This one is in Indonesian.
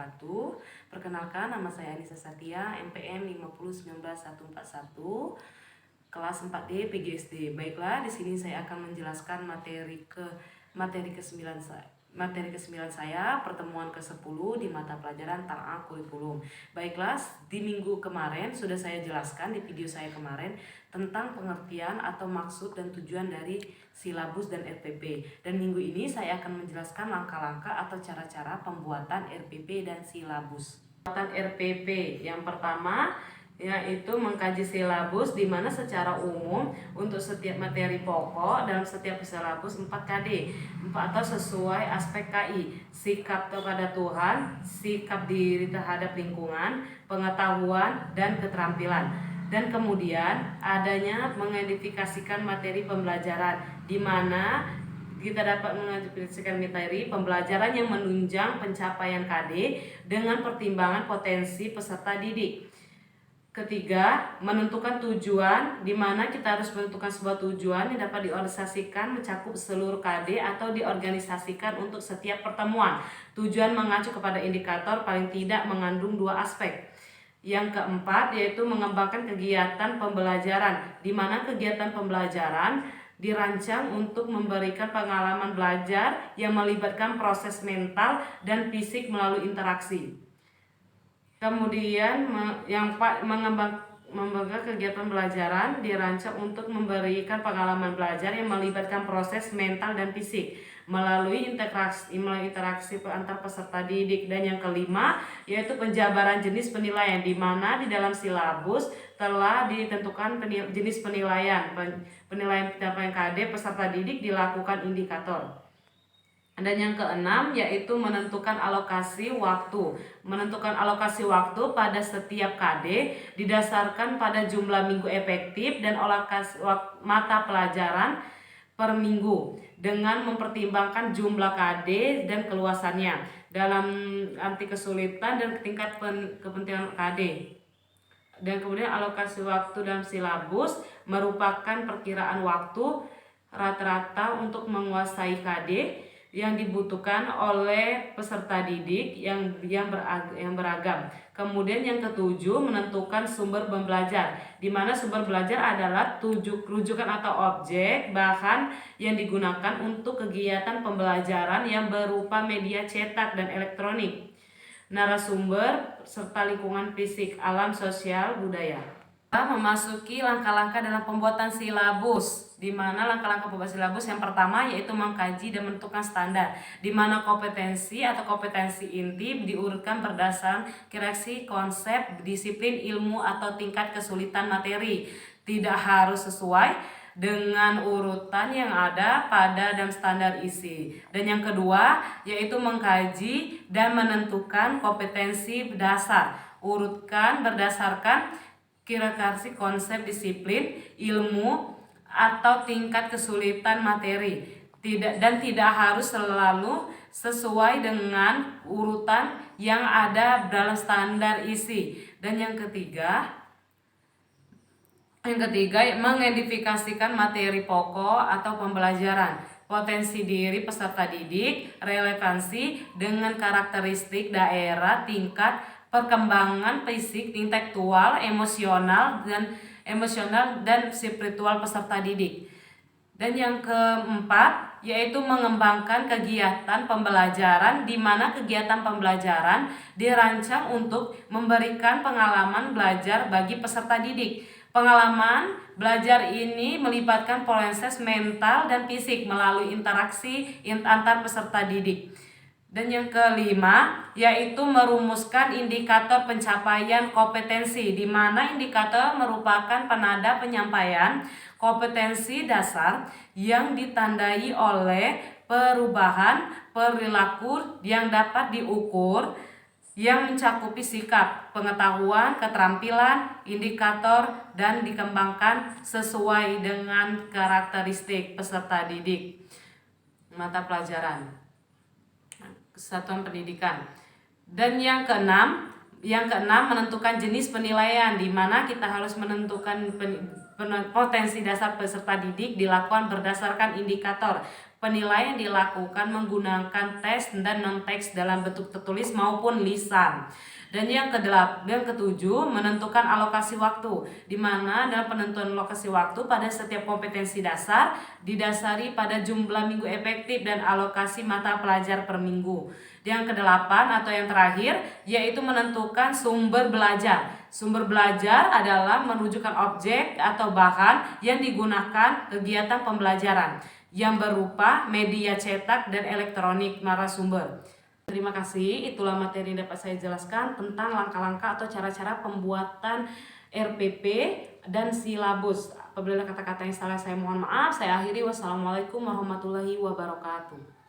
wabarakatuh. Perkenalkan, nama saya Anissa Satya, NPM 5019141, kelas 4D PGSD. Baiklah, di sini saya akan menjelaskan materi ke-9 saya, pertemuan ke-10 di mata pelajaran Ta'ang Kurikulum. Baiklah, di minggu kemarin sudah saya jelaskan di video saya kemarin tentang pengertian atau maksud dan tujuan dari silabus dan RPP. Dan minggu ini saya akan menjelaskan langkah-langkah atau cara-cara pembuatan RPP dan silabus. Pembuatan RPP yang pertama yaitu mengkaji silabus, di mana secara umum untuk setiap materi pokok dalam setiap silabus 4KD atau sesuai aspek KI: sikap kepada Tuhan, sikap diri terhadap lingkungan, pengetahuan, dan keterampilan. Dan kemudian adanya mengidentifikasikan materi pembelajaran, di mana kita dapat mengidentifikasikan materi pembelajaran yang menunjang pencapaian KD dengan pertimbangan potensi peserta didik. Ketiga, menentukan tujuan, di mana kita harus menentukan sebuah tujuan yang dapat diorganisasikan mencakup seluruh KD atau diorganisasikan untuk setiap pertemuan. Tujuan mengacu kepada indikator paling tidak mengandung 2 aspek. Yang keempat, yaitu mengembangkan kegiatan pembelajaran, di mana kegiatan pembelajaran dirancang untuk memberikan pengalaman belajar yang melibatkan proses mental dan fisik melalui interaksi. Kemudian mengembangkan kegiatan pembelajaran dirancang untuk memberikan pengalaman belajar yang melibatkan proses mental dan fisik melalui interaksi antar peserta didik. Dan yang kelima, yaitu penjabaran jenis penilaian, di mana di dalam silabus telah ditentukan jenis penilaian pencapaian KD peserta didik dilakukan indikator. Dan yang keenam, yaitu menentukan alokasi waktu. Menentukan alokasi waktu pada setiap KD didasarkan pada jumlah minggu efektif dan alokasi mata pelajaran per minggu dengan mempertimbangkan jumlah KD dan keluasannya dalam arti kesulitan dan tingkat kepentingan KD. Dan kemudian alokasi waktu dalam silabus merupakan perkiraan waktu rata-rata untuk menguasai KD yang dibutuhkan oleh peserta didik yang beragam. Kemudian yang ketujuh, menentukan sumber pembelajar, di mana sumber belajar adalah rujukan atau objek bahan yang digunakan untuk kegiatan pembelajaran yang berupa media cetak dan elektronik, narasumber, serta lingkungan fisik, alam, sosial, budaya. Memasuki langkah-langkah dalam pembuatan silabus, di mana langkah-langkah pembuatan silabus yang pertama yaitu mengkaji dan menentukan standar, di mana kompetensi atau kompetensi inti diurutkan berdasarkan hierarki konsep, disiplin, ilmu, atau tingkat kesulitan materi. Tidak harus sesuai dengan urutan yang ada pada dalam standar isi. Dan yang kedua yaitu mengkaji dan menentukan kompetensi dasar, urutkan berdasarkan hierarki konsep, disiplin, ilmu, atau tingkat kesulitan materi. Tidak harus selalu sesuai dengan urutan yang ada dalam standar isi. Dan yang ketiga mengidentifikasikan materi pokok atau pembelajaran, potensi diri peserta didik, relevansi dengan karakteristik daerah, tingkat perkembangan fisik, intelektual, emosional dan spiritual peserta didik. Dan yang keempat yaitu mengembangkan kegiatan pembelajaran, di mana kegiatan pembelajaran dirancang untuk memberikan pengalaman belajar bagi peserta didik. Pengalaman belajar ini melibatkan proses mental dan fisik melalui interaksi antar peserta didik. Dan yang kelima yaitu merumuskan indikator pencapaian kompetensi, di mana indikator merupakan penanda penyampaian kompetensi dasar yang ditandai oleh perubahan perilaku yang dapat diukur, yang mencakupi sikap, pengetahuan, keterampilan, indikator, dan dikembangkan sesuai dengan karakteristik peserta didik. Mata pelajaran kesatuan pendidikan. Dan yang keenam menentukan jenis penilaian, di mana kita harus menentukan potensi dasar peserta didik dilakukan berdasarkan indikator Penilaian dilakukan menggunakan teks dan non-teks dalam bentuk tertulis maupun lisan. Dan yang ketujuh, menentukan alokasi waktu, di mana dalam penentuan alokasi waktu pada setiap kompetensi dasar didasari pada jumlah minggu efektif dan alokasi mata pelajar per minggu. Yang kedelapan atau yang terakhir yaitu menentukan sumber belajar. Sumber belajar adalah menunjukkan objek atau bahan yang digunakan kegiatan pembelajaran yang berupa media cetak dan elektronik narasumber. Terima kasih, itulah materi yang dapat saya jelaskan tentang langkah-langkah atau cara-cara pembuatan RPP dan silabus. Apabila kata-kata yang salah saya mohon maaf. Saya akhiri, wassalamualaikum warahmatullahi wabarakatuh.